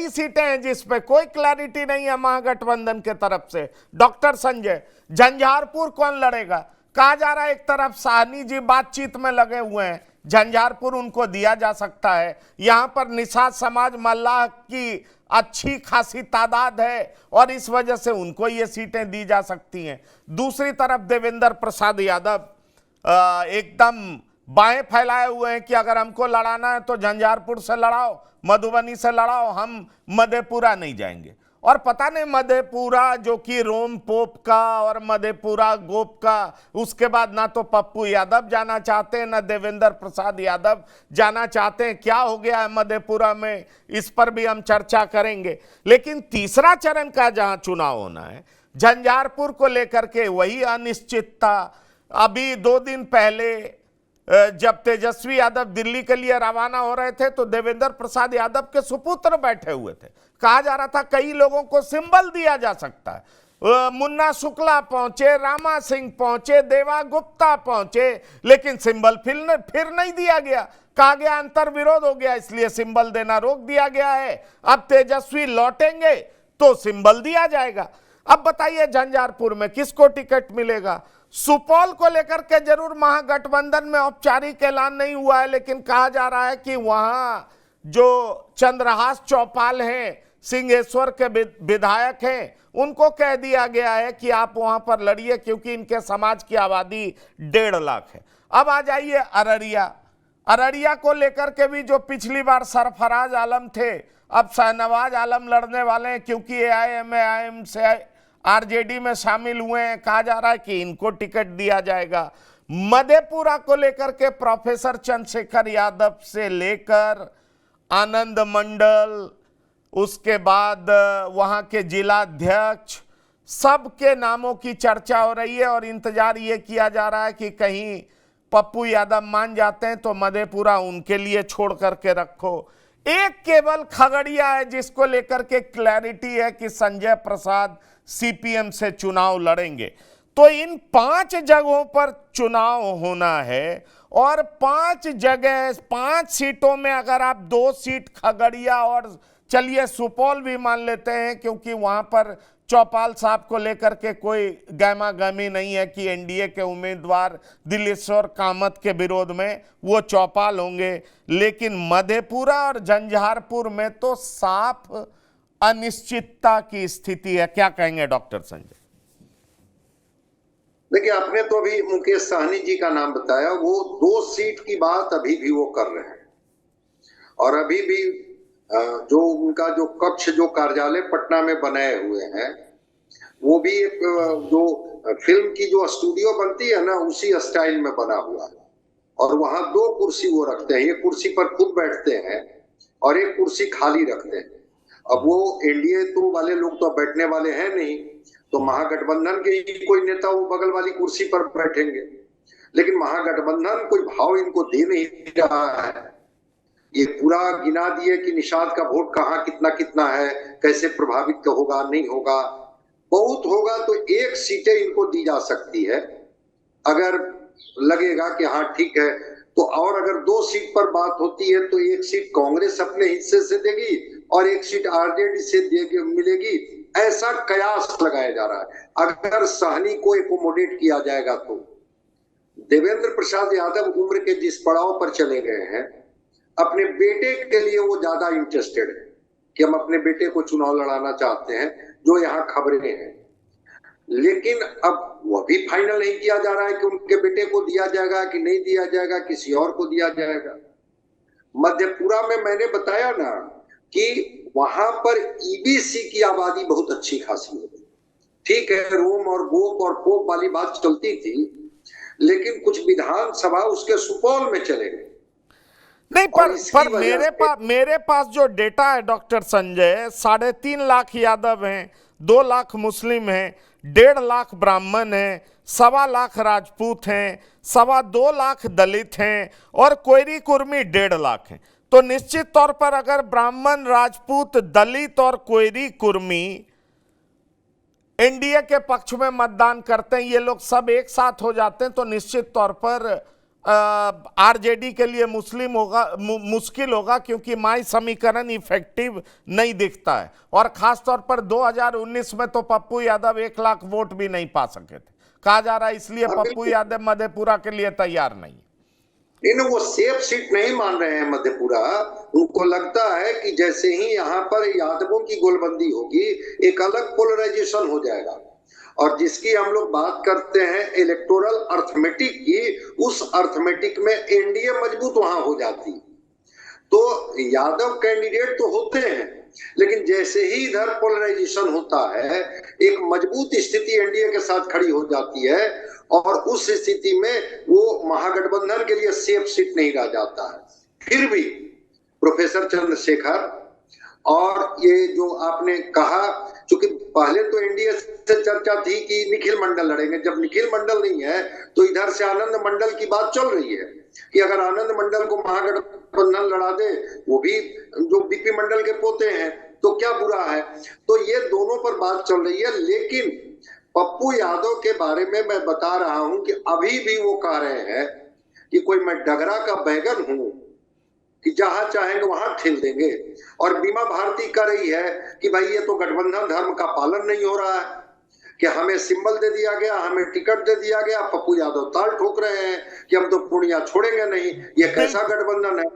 कई सीटें हैं जिस पे कोई क्लैरिटी नहीं है महागठबंधन के तरफ से। डॉक्टर संजय, झंझारपुर कौन लड़ेगा? कहा जा रहा है एक तरफ साहनी जी बातचीत में लगे हुए हैं, झंझारपुर उनको दिया जा सकता है। यहां पर निषाद समाज मल्लाह की अच्छी खासी तादाद है और इस वजह से उनको ये सीटें दी जा सकती हैं। दूसरी तरफ देवेंद्र प्रसाद यादव एकदम बाएं फैलाए हुए हैं कि अगर हमको लड़ाना है तो झंझारपुर से लड़ाओ, मधुबनी से लड़ाओ, हम मधेपुरा नहीं जाएंगे। और पता नहीं मधेपुरा जो कि रोम पोप का और मधेपुरा गोप का, उसके बाद ना तो पप्पू यादव जाना चाहते हैं ना देवेंद्र प्रसाद यादव जाना चाहते हैं। क्या हो गया है मधेपुरा में, इस पर भी हम चर्चा करेंगे। लेकिन तीसरा चरण का जहां चुनाव होना है, झंझारपुर को लेकर के वही अनिश्चितता। अभी 2 दिन पहले जब तेजस्वी यादव दिल्ली के लिए रवाना हो रहे थे तो देवेंद्र प्रसाद यादव के सुपुत्र बैठे हुए थे। कहा जा रहा था कई लोगों को सिंबल दिया जा सकता है। मुन्ना शुक्ला पहुंचे, रामा सिंह पहुंचे, देवा गुप्ता पहुंचे, लेकिन सिंबल फिर नहीं दिया गया। कहा गया अंतर विरोध हो गया, इसलिए सिंबल देना रोक दिया गया है। अब तेजस्वी लौटेंगे तो सिंबल दिया जाएगा। अब बताइए झंझारपुर में किसको टिकट मिलेगा? सुपौल को लेकर के जरूर महागठबंधन में औपचारिक ऐलान नहीं हुआ है, लेकिन कहा जा रहा है कि वहां जो चंद्रहास चौपाल हैं, सिंहेश्वर के विधायक हैं, उनको कह दिया गया है कि आप वहां पर लड़िए क्योंकि इनके समाज की आबादी 1.5 लाख है। अब आ जाइए अररिया को लेकर के भी जो पिछली बार सरफराज आलम थे, अब शाहनवाज आलम लड़ने वाले हैं क्योंकि AIM से RJD में शामिल हुए हैं। कहा जा रहा है कि इनको टिकट दिया जाएगा। मधेपुरा को लेकर के प्रोफेसर चंद्रशेखर यादव से लेकर आनंद मंडल, उसके बाद वहां के जिलाध्यक्ष, सबके नामों की चर्चा हो रही है और इंतजार ये किया जा रहा है कि कहीं पप्पू यादव मान जाते हैं तो मधेपुरा उनके लिए छोड़ करके रखो। एक केवल खगड़िया है जिसको लेकर के क्लैरिटी है कि संजय प्रसाद CPM से चुनाव लड़ेंगे। तो इन 5 जगहों पर चुनाव होना है और 5 सीटों में अगर आप 2 सीट खगड़िया और चलिए सुपौल भी मान लेते हैं क्योंकि वहां पर चौपाल साहब को लेकर के कोई गहमा गहमी नहीं है कि NDA के उम्मीदवार दिलेश्वर कामत के विरोध में वो चौपाल होंगे, लेकिन मधेपुरा और झंझारपुर में तो साफ अनिश्चितता की स्थिति है। क्या कहेंगे डॉक्टर संजय? देखिए, आपने तो अभी मुकेश साहनी जी का नाम बताया, वो 2 सीट की बात अभी भी वो कर रहे हैं और अभी भी जो उनका जो कक्ष, जो कार्यालय पटना में बनाए हुए हैं, वो भी एक जो फिल्म की जो स्टूडियो बनती है ना, उसी स्टाइल में बना हुआ है। और वहां 2 कुर्सी वो रखते हैं, एक कुर्सी पर खुद बैठते हैं और एक कुर्सी खाली रखते हैं। अब वो NDA तो वाले लोग तो बैठने वाले हैं नहीं, तो महागठबंधन के ही कोई नेता वो बगल वाली कुर्सी पर बैठेंगे। लेकिन महागठबंधन कोई भाव इनको दे नहीं रहा है। ये पूरा गिना दिए कि निषाद का वोट कहाँ कितना कितना है, कैसे प्रभावित होगा, नहीं होगा। बहुत होगा तो 1 सीटें इनको दी जा सकती है अगर लगेगा कि हाँ ठीक है तो। और अगर 2 सीट पर बात होती है तो 1 सीट कांग्रेस अपने हिस्से से देगी और 1 सीट RJD से देगी, मिलेगी, ऐसा कयास लगाया जा रहा है। अगर साहनी को एकोमोडेट किया जाएगा तो देवेंद्र प्रसाद यादव उम्र के जिस पड़ाव पर चले गए हैं, अपने बेटे के लिए वो ज्यादा इंटरेस्टेड है कि हम अपने बेटे को चुनाव लड़ाना चाहते हैं, जो यहाँ खबरें हैं। लेकिन अब वह भी फाइनल नहीं किया जा रहा है कि उनके बेटे को दिया जाएगा कि नहीं दिया जाएगा, किसी और को दिया जाएगा। मधेपुरा में मैंने बताया ना कि वहां पर EBC की आबादी बहुत अच्छी खासी है। ठीक है, रोम और गोप और पोप वाली बात चलती थी, लेकिन कुछ विधानसभा उसके सुपौल में चले गए। नहीं, पर मेरे पास जो डेटा है डॉक्टर संजय, 3.5 लाख यादव हैं, 2 लाख मुस्लिम हैं, 1.5 लाख ब्राह्मण हैं, 1.25 लाख राजपूत हैं, 2.25 लाख दलित हैं और कोयरी कुर्मी 1.5 लाख हैं। तो निश्चित तौर पर अगर ब्राह्मण, राजपूत, दलित और कोयरी कुर्मी NDA के पक्ष में मतदान करते हैं, ये लोग सब एक साथ हो जाते हैं, तो निश्चित तौर पर आरजेडी के लिए मुश्किल होगा, क्योंकि माई समीकरण इफेक्टिव नहीं दिखता है। और खासतौर पर 2019 में तो पप्पू यादव 1 लाख वोट भी नहीं पा सके थे, कहा जा रहा है, इसलिए पप्पू यादव मधेपुरा के लिए तैयार नहीं। इन वो सेफ सीट नहीं मान रहे हैं मधेपुरा। उनको लगता है कि जैसे ही यहाँ पर यादवों की गोलबंदी होगी, एक अलग पोलराइजेशन हो जाएगा। और जिसकी हम लोग बात करते हैं इलेक्टोरल अर्थमेटिक की, उस अर्थमेटिक में एनडीए मजबूत वहां हो जाती। तो यादव कैंडिडेट तो होते हैं, लेकिन जैसे ही इधर पोलराइजेशन होता है, एक मजबूत स्थिति एनडीए के साथ खड़ी हो जाती है, और उस स्थिति में वो महागठबंधन के लिए सेफ सीट नहीं रह जाता है। फिर भी प्रोफेसर चंद्रशेखर और ये जो आपने कहा, क्योंकि पहले तो एनडीए से चर्चा थी कि निखिल मंडल लड़ेंगे, जब निखिल मंडल नहीं है तो इधर से आनंद मंडल की बात चल रही है कि अगर आनंद मंडल को महागठबंधन लड़ा दे, वो भी जो बीपी मंडल के पोते हैं, तो क्या बुरा है। तो ये दोनों पर बात चल रही है। लेकिन पप्पू यादव के बारे में मैं बता रहा हूं कि अभी भी वो कह रहे हैं कि कोई मैं डगरा का बैगन हूं कि जहां चाहेंगे वहां ठेल देंगे। और बीमा भारती कर रही है कि भाई ये तो गठबंधन धर्म का पालन नहीं हो रहा है, कि हमें सिंबल दे दिया गया, हमें टिकट दे दिया गया, पप्पू यादव ताल ठोक रहे हैं कि हम तो पूर्णिया छोड़ेंगे नहीं। ये कैसा गठबंधन है।